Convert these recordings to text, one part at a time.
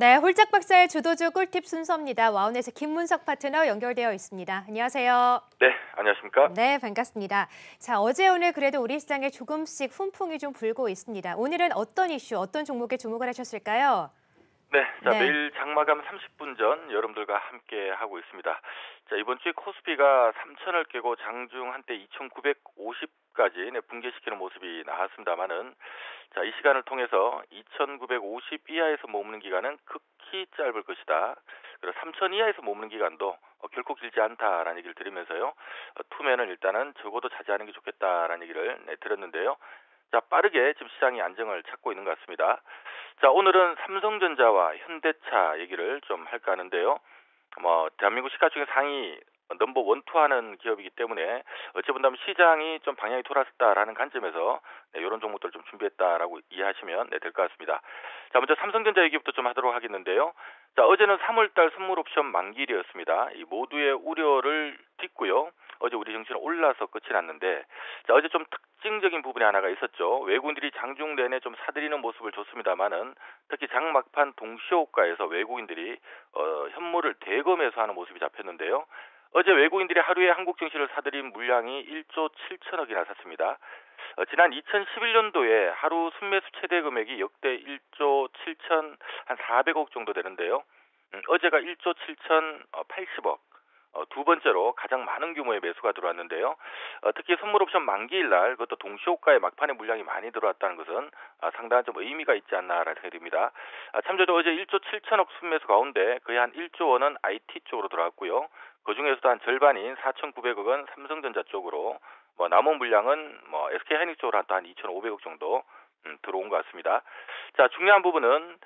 네, 홀짝 박사의 주도주 꿀팁 순서입니다. 와운에서 김문석 파트너 연결되어 있습니다. 안녕하세요. 네, 안녕하십니까? 네, 반갑습니다. 자, 어제 오늘 그래도 우리 시장에 조금씩 훈풍이 좀 불고 있습니다. 오늘은 어떤 이슈, 어떤 종목에 주목을 하셨을까요? 네, 자, 네. 매일 장마감 30분 전 여러분들과 함께 하고 있습니다. 자, 이번 주에 코스피가 3천을 깨고 장중 한때 2,950까지 붕괴시키는 모습이 나왔습니다만은, 자, 이 시간을 통해서 2,950 이하에서 머무는 기간은 극히 짧을 것이다. 그리고 3,000 이하에서 머무는 기간도 결코 길지 않다라는 얘기를 드리면서요. 투매는 일단은 적어도 자제하는 게 좋겠다라는 얘기를 드렸는데요. 자, 빠르게 지금 시장이 안정을 찾고 있는 것 같습니다. 자, 오늘은 삼성전자와 현대차 얘기를 좀 할까 하는데요. 대한민국 시가총액 상위 넘버 원투 하는 기업이기 때문에 어찌 본다면 시장이 좀 방향이 돌았다라는 관점에서 이런 종목들 좀 준비했다라고 이해하시면 될 것 같습니다. 자, 먼저 삼성전자 얘기부터 좀 하도록 하겠는데요. 자, 어제는 3월달 선물 옵션 만기일이었습니다. 이 모두의 우려를 딛고요. 어제 우리 증시는 올라서 끝이 났는데, 자, 어제 좀 특징적인 부분이 하나가 있었죠. 외국인들이 장중 내내 좀 사들이는 모습을 줬습니다만은, 특히 장 막판 동시호가에서 외국인들이 현물을 대거 매수하는 모습이 잡혔는데요. 어제 외국인들이 하루에 한국 증시를 사들인 물량이 1조 7천억이나 샀습니다. 지난 2011년도에 하루 순매수 최대 금액이 역대 1조 7천 한 400억 정도 되는데요. 어제가 1조 7천 80억. 두 번째로 가장 많은 규모의 매수가 들어왔는데요. 특히 선물 옵션 만기일 날 그것도 동시호가에 막판에 물량이 많이 들어왔다는 것은 상당한 좀 의미가 있지 않나라는 생각이 듭니다. 참조로 어제 1조 7천억 순매수 가운데 거의 한 1조 원은 IT 쪽으로 들어왔고요. 그중에서도 한 절반인 4,900억은 삼성전자 쪽으로, 남은 물량은 SK하이닉스 쪽으로 한 2,500억 정도 들어온 것 같습니다. 자, 중요한 부분은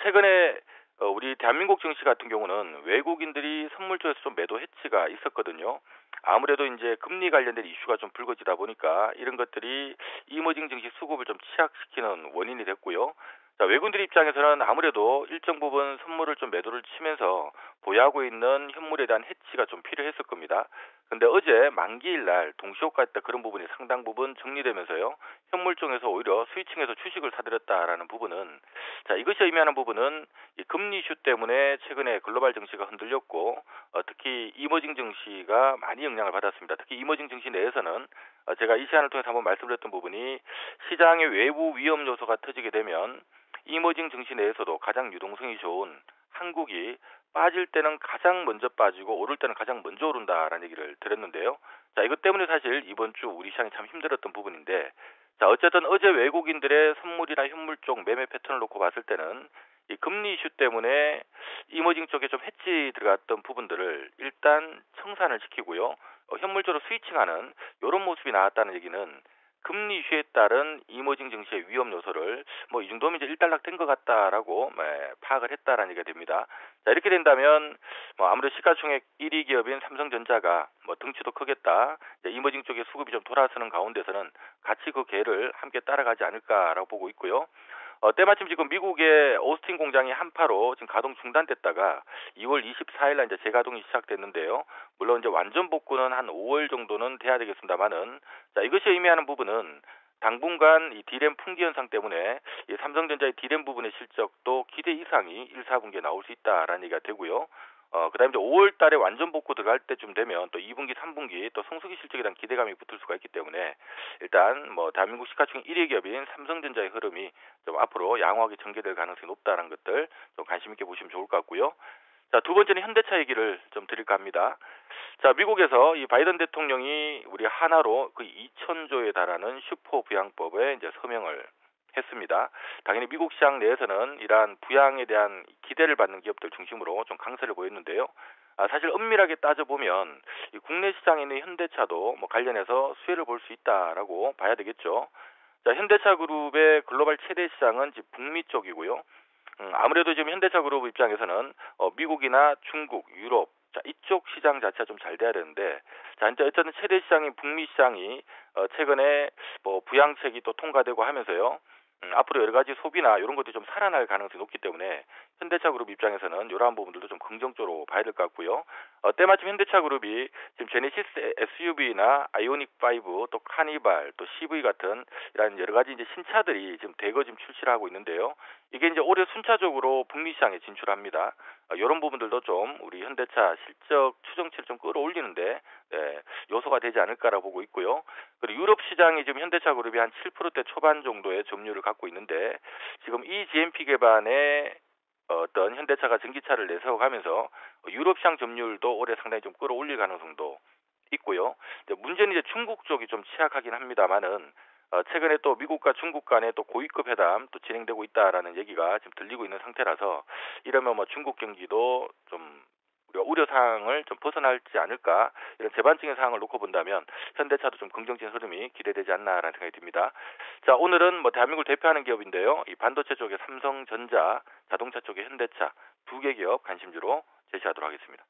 최근에 우리 대한민국 증시 같은 경우는 외국인들이 선물 쪽에서 좀 매도 해치가 있었거든요. 아무래도 이제 금리 관련된 이슈가 좀 불거지다 보니까 이런 것들이 이머징 증시 수급을 좀 취약시키는 원인이 됐고요. 자, 외국인들 입장에서는 아무래도 일정 부분 선물을 좀 매도를 치면서 보유하고 있는 현물에 대한 해치가 좀 필요했을 겁니다. 근데 어제 만기일 날 동시호가 때 그런 부분이 상당 부분 정리되면서요. 현물 쪽에서 오히려 스위칭해서 주식을 사들였다라는 부분은, 자, 이것이 의미하는 부분은 이 금리 이슈 때문에 최근에 글로벌 증시가 흔들렸고, 특히 이머징 증시가 많이 영향을 받았습니다. 특히 이머징 증시 내에서는 제가 이 시간을 통해서 한번 말씀드렸던 부분이, 시장의 외부 위험 요소가 터지게 되면 이머징 증시 내에서도 가장 유동성이 좋은 한국이 빠질 때는 가장 먼저 빠지고 오를 때는 가장 먼저 오른다라는 얘기를 드렸는데요. 자, 이것 때문에 사실 이번 주 우리 시장이 참 힘들었던 부분인데, 자, 어쨌든 어제 외국인들의 선물이나 현물 쪽 매매 패턴을 놓고 봤을 때는 이 금리 이슈 때문에 이머징 쪽에 좀 해치 들어갔던 부분들을 일단 청산을 시키고요. 현물 쪽으로 스위칭하는 이런 모습이 나왔다는 얘기는 금리 이슈에 따른 이머징 증시의 위험 요소를 이 정도면 이제 일단락된 것 같다라고 파악을 했다라는 얘기가 됩니다. 자, 이렇게 된다면 아무래도 시가총액 1위 기업인 삼성전자가 덩치도 크겠다. 이머징 쪽에 수급이 좀 돌아서는 가운데서는 같이 그 개를 함께 따라가지 않을까라고 보고 있고요. 때마침 지금 미국의 오스틴 공장이 한파로 지금 가동 중단됐다가 2월 24일 날 이제 재가동이 시작됐는데요. 물론 이제 완전 복구는 한 5월 정도는 돼야 되겠습니다만은, 자, 이것이 의미하는 부분은 당분간 이 디램 풍기 현상 때문에 이 삼성전자의 디램 부분의 실적도 기대 이상이 1, 4분기에 나올 수 있다라는 얘기가 되고요. 그다음에 이제 5월 달에 완전 복구 들어갈 때쯤 되면 또 2분기, 3분기 또 성수기 실적에 대한 기대감이 붙을 수가 있기 때문에 일단 대한민국 시가총액 1위 기업인 삼성전자의 흐름이 좀 앞으로 양호하게 전개될 가능성이 높다는 것들 좀 관심 있게 보시면 좋을 것 같고요. 자, 두 번째는 현대차 얘기를 좀 드릴까 합니다. 자, 미국에서 이 바이든 대통령이 우리 하나로 그 2,000조에 달하는 슈퍼 부양법에 이제 서명을 했습니다. 당연히 미국 시장 내에서는 이러한 부양에 대한 기대를 받는 기업들 중심으로 좀 강세를 보였는데요. 사실 엄밀하게 따져보면 이 국내 시장에 있는 현대차도 관련해서 수혜를 볼 수 있다라고 봐야 되겠죠. 자, 현대차 그룹의 글로벌 최대 시장은 지금 북미 쪽이고요. 아무래도 지금 현대차 그룹 입장에서는 미국이나 중국, 유럽, 자, 이쪽 시장 자체가 좀 잘 돼야 되는데, 자, 이제 어쨌든 최대 시장인 북미 시장이 최근에 부양책이 또 통과되고 하면서요. 앞으로 여러 가지 소비나 이런 것들이 좀 살아날 가능성이 높기 때문에 현대차 그룹 입장에서는 이러한 부분들도 좀 긍정적으로 봐야 될 것 같고요. 때마침 현대차 그룹이 지금 제네시스 SUV나 아이오닉 5, 또 카니발, 또 CV 같은 이런 여러 가지 이제 신차들이 지금 대거 지금 출시를 하고 있는데요. 이게 이제 올해 순차적으로 북미 시장에 진출합니다. 이런 부분들도 좀 우리 현대차 실적 추정치를 좀 끌어올리는데 요소가 되지 않을까라고 보고 있고요. 그리고 유럽 시장이 지금 현대차 그룹이 한 7%대 초반 정도의 점유율을 갖고 있는데 지금 이 GMP 기반의 어떤 현대차가 전기차를 내세워가면서 유럽 시장 점유율도 올해 상당히 좀 끌어올릴 가능성도 있고요. 문제는 이제 중국 쪽이 좀 취약하긴 합니다만은 최근에 또 미국과 중국 간에 또 고위급 회담 또 진행되고 있다라는 얘기가 지금 들리고 있는 상태라서 이러면 뭐 중국 경기도 좀 우리가 우려 사항을 좀 벗어날지 않을까 이런 재반적인 사항을 놓고 본다면 현대차도 좀 긍정적인 흐름이 기대되지 않나라는 생각이 듭니다. 자, 오늘은 뭐 대한민국을 대표하는 기업인데요. 이 반도체 쪽에 삼성전자, 자동차 쪽에 현대차 두 개 기업 관심주로 제시하도록 하겠습니다.